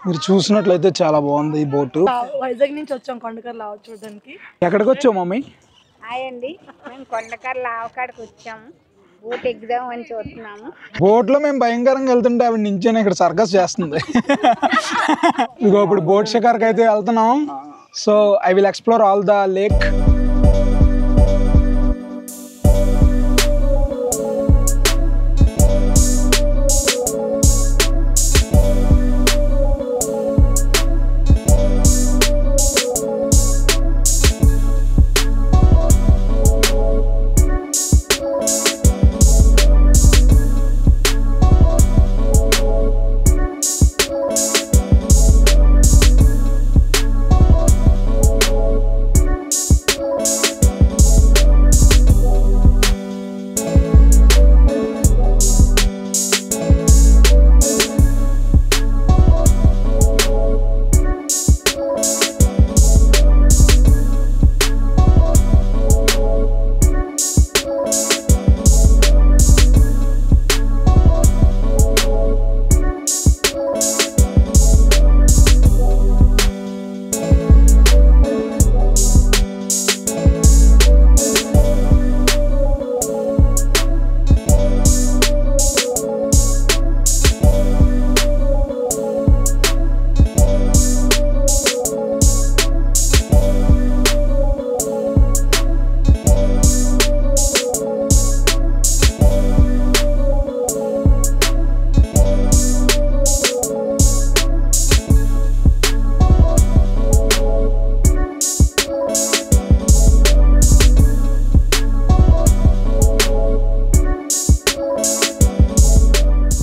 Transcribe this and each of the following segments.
మీరు చూసినట్లయితే చాలా బాగుంది ఈ బోటు. వైజాగ్ నుంచి వచ్చాం కొండకర్ల ఆవు చూడడానికి. ఎక్కడికి వచ్చావు మమ్మీ? హాయ్ అండి, మేము కొండకర్ల ఆవకాడికి వచ్చాము. బోట్ ఎగ్జామ్ అని చూస్తున్నాము. బోట్ లో మేము భయంకరంగా వెళ్తుంటే ఆవిడ నించొని ఇక్కడ సర్కస్ చేస్తుంది. ఇదిగో ఇప్పుడు బోట్ షికార్కి అయితే వెళ్తున్నాం. So I will explore all the lake.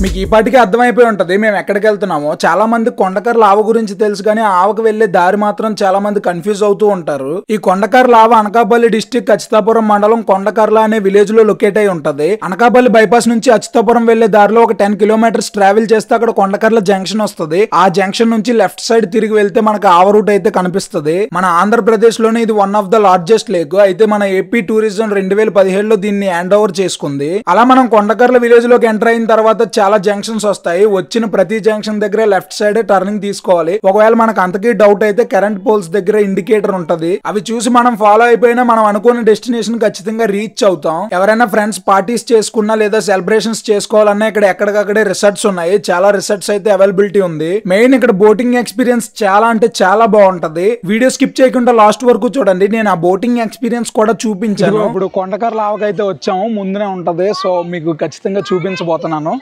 మీకు ఈ పాటికి అర్థమైపోయి ఉంటుంది మేము ఎక్కడికి వెళ్తున్నామో. చాలా మంది కొండకర్ల ఆవ గురించి తెలుసు, కానీ ఆవకు వెళ్లే దారి మాత్రం చాలా మంది కన్ఫ్యూజ్ అవుతూ ఉంటారు. ఈ కొండకర్ల ఆవ అనకాపల్లి డిస్టిక్ అచ్యుతాపురం మండలం కొండకర్ల అనే విలేజ్ లో లొకేట్ అయి ఉంటది. అనకాపల్లి బైపాస్ నుంచి అచ్యుతాపురం వెళ్లే దారిలో ఒక 10 కిలోమీటర్స్ ట్రావెల్ చేస్తే అక్కడ కొండకర్ల జంక్షన్ వస్తుంది. ఆ జంక్షన్ నుంచి లెఫ్ట్ సైడ్ తిరిగి వెళ్తే మనకు ఆవ రూట్ అయితే కనిపిస్తుంది. మన ఆంధ్రప్రదేశ్ లోనే ఇది one of the largest lake. అయితే మన ఏపీ టూరిజం 2017లో దీన్ని హ్యాండ్ ఓవర్ చేసుకుంది. అలా మనం కొండకర్ల విలేజ్ లోకి ఎంటర్ అయిన తర్వాత చాలా జంక్షన్స్ వస్తాయి. వచ్చిన ప్రతి జంక్షన్ దగ్గర లెఫ్ట్ సైడ్ టర్నింగ్ తీసుకోవాలి. ఒకవేళ మనకు అంతకీ డౌట్ అయితే కరెంట్ పోల్స్ దగ్గర ఇండికేటర్ ఉంటది. అవి చూసి మనం ఫాలో అయిపోయినా మనం అనుకున్న డెస్టినేషన్ ఖచ్చితంగా రీచ్ అవుతాం. ఎవరైనా ఫ్రెండ్స్ పార్టీస్ చేసుకున్నా లేదా సెలబ్రేషన్స్ చేసుకోవాలన్నా ఇక్కడ ఎక్కడికక్కడే రిసార్ట్స్ ఉన్నాయి. చాలా రిసార్ట్స్ అయితే అవైలబిలిటీ ఉంది. మెయిన్ ఇక్కడ బోటింగ్ ఎక్స్పీరియన్స్ చాలా అంటే చాలా బాగుంటది. వీడియో స్కిప్ చేయకుండా లాస్ట్ వరకు చూడండి. నేను ఆ బోటింగ్ ఎక్స్పీరియన్స్ కూడా చూపించాను. ఇప్పుడు కొండకర్ల ఆవకైతే వచ్చాము, ముందునే ఉంటది. సో మీకు ఖచ్చితంగా చూపించబోతున్నాను.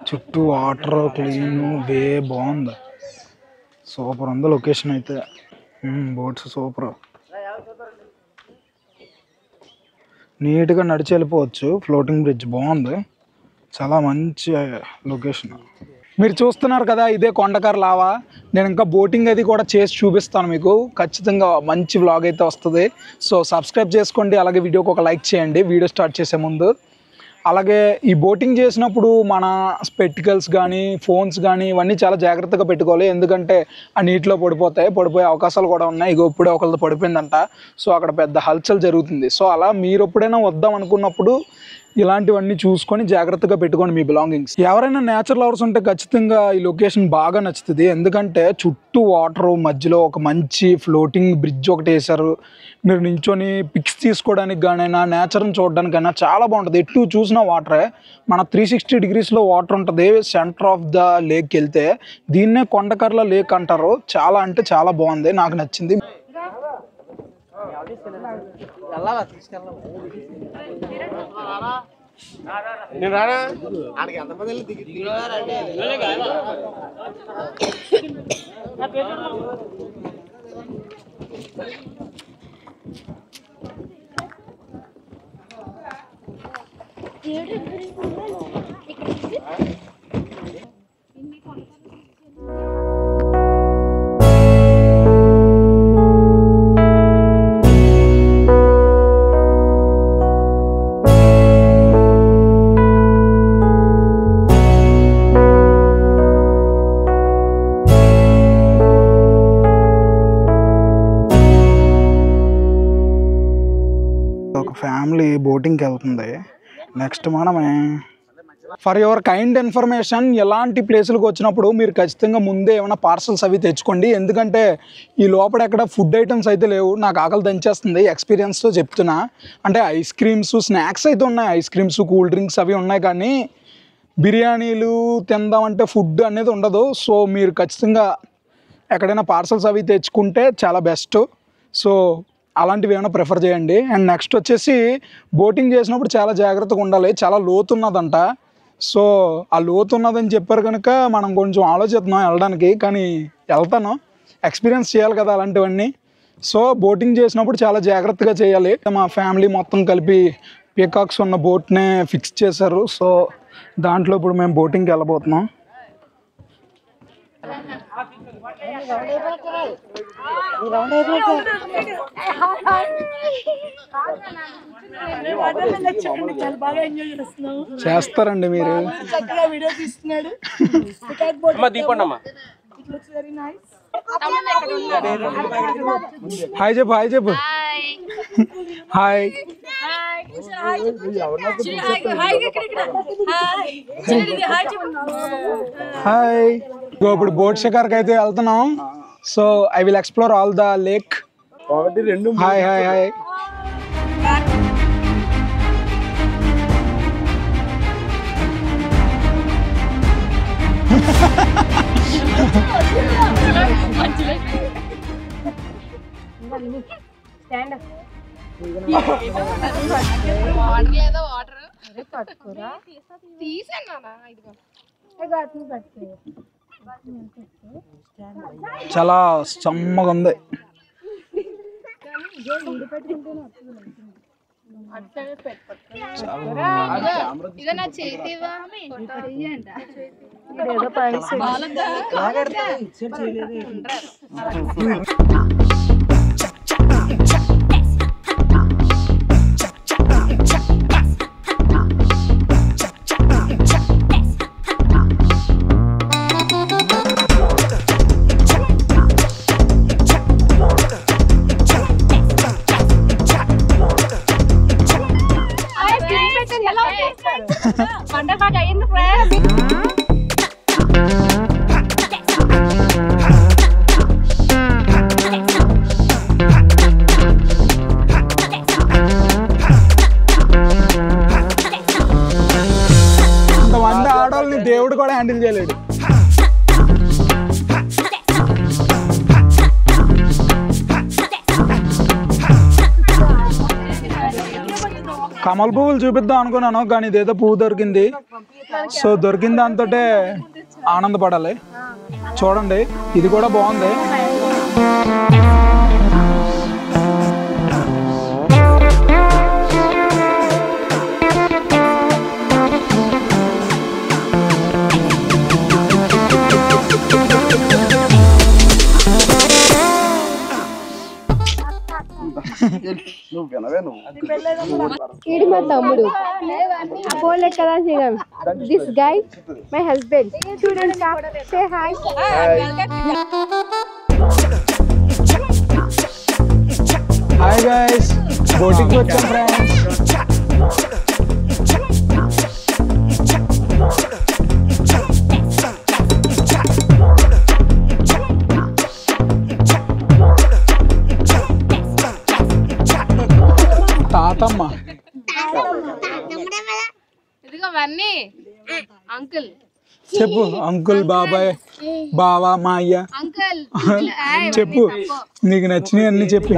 చుట్టూ వాటర్ క్లీన్ వే బాగుంది. సూపర్ ఉంది లొకేషన్ అయితే. బోట్స్ సూపర్, నీట్గా నడిచి వెళ్ళిపోవచ్చు. ఫ్లోటింగ్ బ్రిడ్జ్ బాగుంది, చాలా మంచి లొకేషన్. మీరు చూస్తున్నారు కదా, ఇదే కొండకర్ల ఆవ. నేను ఇంకా బోటింగ్ అది కూడా చేసి చూపిస్తాను మీకు. ఖచ్చితంగా మంచి వ్లాగ్ అయితే వస్తుంది. సో సబ్స్క్రైబ్ చేసుకోండి, అలాగే వీడియోకి ఒక లైక్ చేయండి వీడియో స్టార్ట్ చేసే ముందు. అలాగే ఈ బోటింగ్ చేసినప్పుడు మన స్పెక్టికల్స్ కానీ ఫోన్స్ కానీ ఇవన్నీ చాలా జాగ్రత్తగా పెట్టుకోవాలి. ఎందుకంటే ఆ నీటిలో పడిపోయే అవకాశాలు కూడా ఉన్నాయి. ఇగో ఇప్పుడే ఒకళ్ళది పడిపోయిందంట. సో అక్కడ పెద్ద హల్చల్ జరుగుతుంది. సో అలా మీరు ఎప్పుడైనా వద్దాం అనుకున్నప్పుడు ఇలాంటివన్నీ చూసుకొని జాగ్రత్తగా పెట్టుకోండి మీ బిలాంగింగ్స్. ఎవరైనా నేచర్ లవర్స్ ఉంటే ఖచ్చితంగా ఈ లొకేషన్ బాగా నచ్చుతుంది. ఎందుకంటే చుట్టూ వాటర్, మధ్యలో ఒక మంచి ఫ్లోటింగ్ బ్రిడ్జ్ ఒకటి వేశారు. మీరు నించొని పిక్స్ తీసుకోవడానికి కానైనా నేచర్ని చూడడానికైనా చాలా బాగుంటుంది. ఎటు చూసినా వాటరే. మన 360 డిగ్రీస్లో వాటర్ ఉంటుంది. సెంటర్ ఆఫ్ ద లేక్కి వెళ్తే దీన్నే కొండకర్ల లేక్ అంటారు. చాలా అంటే చాలా బాగుంది, నాకు నచ్చింది. ఒక ఫ్యామిలీ బోటింగ్కి వెళ్తుంది. నెక్స్ట్ మనమే ఫర్ యువర్ కైండ్ ఇన్ఫర్మేషన్, ఎలాంటి ప్లేసులకు వచ్చినప్పుడు మీరు ఖచ్చితంగా ముందే ఏమైనా పార్సల్స్ అవి తెచ్చుకోండి. ఎందుకంటే ఈ లోపల ఎక్కడ ఫుడ్ ఐటమ్స్ అయితే లేవు. నాకు ఆకలి దంచేస్తుంది, ఎక్స్పీరియన్స్తో చెప్తున్నా. అంటే ఐస్ క్రీమ్స్, స్నాక్స్ అయితే ఉన్నాయి, ఐస్ క్రీమ్స్, కూల్ డ్రింక్స్ అవి ఉన్నాయి, కానీ బిర్యానీలు తిందామంటే ఫుడ్ అనేది ఉండదు. సో మీరు ఖచ్చితంగా ఎక్కడైనా పార్సల్స్ అవి తెచ్చుకుంటే చాలా బెస్ట్. సో అలాంటివి ఏమైనా ప్రిఫర్ చేయండి. అండ్ నెక్స్ట్ వచ్చేసి బోటింగ్ చేసినప్పుడు చాలా జాగ్రత్తగా ఉండాలి. చాలా లోతు ఉన్నదంట. సో ఆ లోతు ఉన్నదని చెప్పారు కనుక మనం కొంచెం ఆలోచిస్తున్నాం వెళ్ళడానికి, కానీ వెళ్తాను, ఎక్స్పీరియన్స్ చేయాలి కదా అలాంటివన్నీ. సో బోటింగ్ చేసినప్పుడు చాలా జాగ్రత్తగా చేయాలి. మా ఫ్యామిలీ మొత్తం కలిపి పీకాక్స్ ఉన్న బోట్నే ఫిక్స్ చేశారు. సో దాంట్లో ఇప్పుడు మేము బోటింగ్కి వెళ్ళబోతున్నాం. చేస్తారండి మీరు. హాయ్ చెప్పు, హాయ్ చెప్పు. Hi hi. ఇప్పుడు బోట్ షికార్కి అయితే వెళ్తున్నాం. So I will explore all the lake. Hi hi hi. చాలా సమ్మగా ఉంది. ఇంతమంది ఆడవాళ్ళని దేవుడు కూడా హ్యాండిల్ చేయలేడు. కమల్ పువ్వులు చూపిద్దాం అనుకున్నాను, కానీ ఇదేదో పువ్వు దొరికింది. సో దొరికిన దాంతో ఆనందపడాలి. చూడండి, ఇది కూడా బాగుంది. ఇది మా తమ్ముడు అపోలో కదా చేయడం. This guy my husband. చూడండి, సే హాయ్. హాయ్ గైస్, బోటింగ్కి వచ్చాం ఫ్రెండ్స్. తాతమ్మ చెప్పు. అంకుల్, బాబాయ్, బావా, మా అయ్య చెప్పు. నీకు నచ్చినవి అన్ని చెప్పు.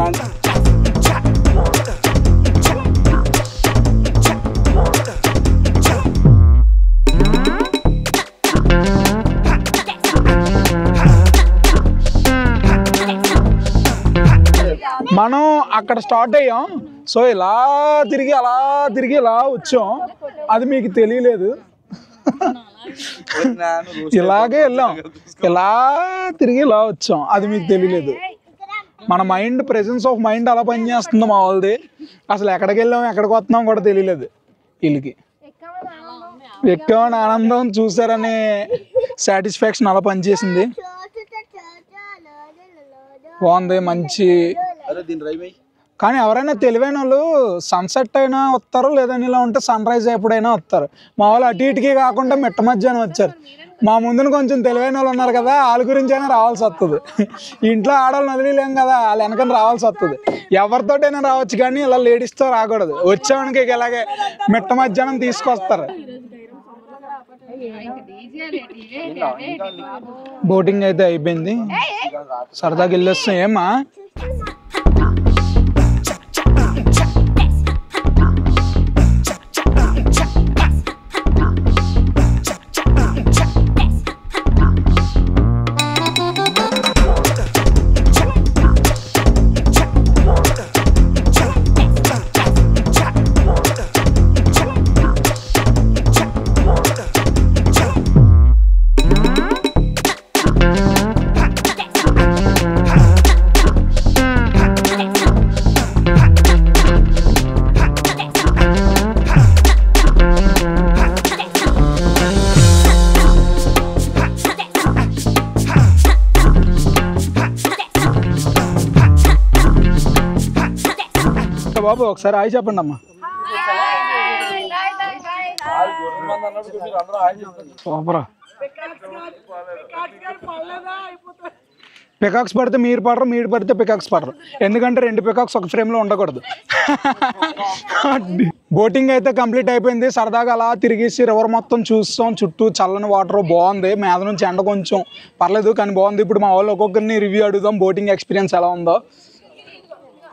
మనం అక్కడ స్టార్ట్ అయ్యాం. సో ఇలా తిరిగి అలా తిరిగి ఇలా వచ్చాం. అది మీకు తెలియలేదు. ఇలాగే వెళ్ళాం, ఇలా తిరిగి ఇలా వచ్చాం. అది మీకు తెలియలేదు. మన మైండ్, ప్రెజెన్స్ ఆఫ్ మైండ్ అలా పనిచేస్తుంది మా వాళ్ళది. అసలు ఎక్కడికి వెళ్ళాం, ఎక్కడికి వస్తున్నాం కూడా తెలియలేదు వీళ్ళకి. ఎక్కామని ఆనందం, చూసారనే సాటిస్ఫాక్షన్ అలా పనిచేసింది. బాగుంది, మంచి కానీ ఎవరైనా తెలివైన వాళ్ళు సన్సెట్ అయినా వస్తారు, లేదని ఇలా ఉంటే సన్ రైజ్ ఎప్పుడైనా వస్తారు. మా వాళ్ళు అటు ఇటుకి కాకుండా మిట్ట మధ్యాహ్నం వచ్చారు. మా ముందున కొంచెం తెలివైన వాళ్ళు ఉన్నారు కదా, వాళ్ళ గురించి అయినా రావాల్సి వస్తుంది. ఇంట్లో ఆడవాళ్ళని వదిలేం కదా, వాళ్ళు వెనకని రావాల్సి వస్తుంది. ఎవరితోటైనా రావచ్చు కానీ ఇలా లేడీస్తో రాకూడదు. వచ్చేవానికి ఇలాగే మిట్ట మధ్యాహ్నం తీసుకొస్తారు. బోటింగ్ అయితే అయిపోయింది, సరదాగా వెళ్ళొస్తాం. ఏమా బాబు ఒకసారి హాయ్ చెప్పండి అమ్మా. పికాక్స్ పడితే మీరు పడరు, మీరు పడితే పికాక్స్ పడరు. ఎందుకంటే 2 పికాక్స్ ఒక ఫ్రేమ్లో ఉండకూడదు. బోటింగ్ అయితే కంప్లీట్ అయిపోయింది. సరదాగా అలా తిరిగేసి రివర్ మొత్తం చూస్తాం. చుట్టూ చల్లని వాటర్ బాగుంది. మీద నుంచి ఎండ కొంచెం పర్లేదు కానీ బాగుంది. ఇప్పుడు మా వాళ్ళు ఒక్కొక్కరిని రివ్యూ అడుగుదాం, బోటింగ్ ఎక్స్పీరియన్స్ ఎలా ఉందో.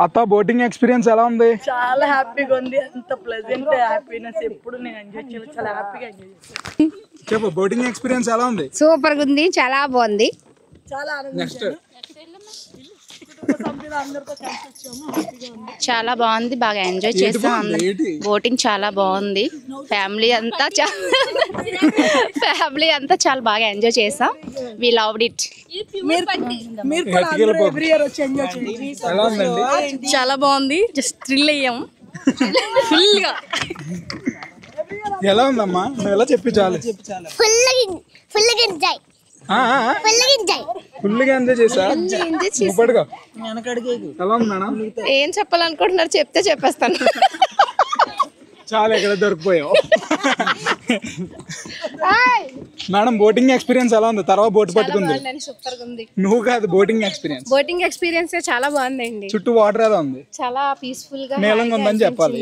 అత్త, బోటింగ్ ఎక్స్పీరియన్స్ ఎలా ఉంది? చాలా హ్యాపీగా ఉంది. అంత ప్లెజెంట్ హ్యాపీనెస్ ఎప్పుడు నేను ఎంజాయ్ చేయాలి. చాలా హ్యాపీగా ఎంజాయ్ చేస్తాను. చెప్పు, బోటింగ్ ఎక్స్పీరియన్స్ ఎలా ఉంది? సూపర్ గా ఉంది, చాలా బాగుంది. చాలా నెక్స్ట్ చాలా బాగుంది, బాగా ఎంజాయ్ చేస్తాం. బోటింగ్ చాలా బాగుంది. ఫ్యామిలీ అంతా చాలా బాగా ఎంజాయ్ చేసాం. We loved it. చాలా బాగుంది. జస్ట్ థ్రిల్ అయ్యాం ఫుల్ గా. ఎలా ఉందమ్మా? నువ్వు ఎలా చెప్పి చాలు. ఫుల్గా ఎంజాయ్ చేసా. ఎలా ఉంది మేడం? ఏం చెప్పాలనుకుంటున్నారు చెప్తే చెప్పేస్తాను. చాలా ఎక్కడ దొరికిపోయావు. మేడం, బోటింగ్ ఎక్స్పీరియన్స్ ఎలా ఉంది? తర్వాత బోట్ పట్టుకుంది. సూపర్ గా ఉంది. నువ్వు కాదు, బోటింగ్ ఎక్స్పీరియన్స్. బోటింగ్ ఎక్స్పీరియన్స్ చాలా బాగుందండి. చుట్టూ వాటర్ ఎలా ఉంది? చాలా పీస్ఫుల్ గా నీలంగా ఉందని చెప్పాలి.